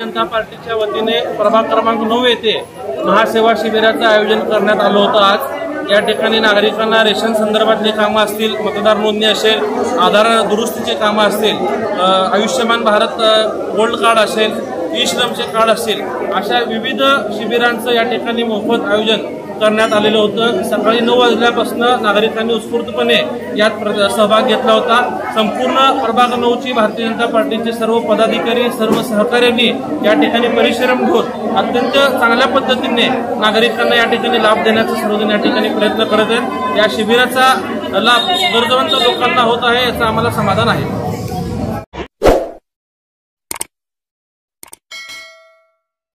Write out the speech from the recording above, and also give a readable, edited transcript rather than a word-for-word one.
जनता पार्टीच्या वतीने प्रभाग क्रमांक 9 येथे महासेवा शिबिराचं आयोजन करण्यात आलं होतं। आज या ठिकाणी नागरिकांना रेशन संदर्भातली कामं असतील, मतदार नोंदणी असेल, आधार दुरुस्तीचे कामं असतील, आयुष्यमान भारत गोल्ड कार्ड असेल, ई श्रमचे कार्ड असतील, अशा विविध शिबिरांचं या ठिकाणी मोफत आयोजन करण्यात आलेलं होतं। सकाळी 9 वाजल्यापासून नागरिकांनी उत्स्फूर्तपणे यात सहभाग घेतला होता। संपूर्ण प्रभाग 9ची भारतीय जनता पार्टीचे सर्व पदाधिकारी, सर्व सहकाऱ्यांनी या ठिकाणी परिश्रम घेऊन अत्यंत चांगल्या पद्धतीने नागरिकांना या ठिकाणी लाभ देण्याचा सर्वजण या ठिकाणी प्रयत्न करत आहेत। या शिबिराचा लाभ गरजवंत लोकांना होत आहे याचं आम्हाला समाधान आहे।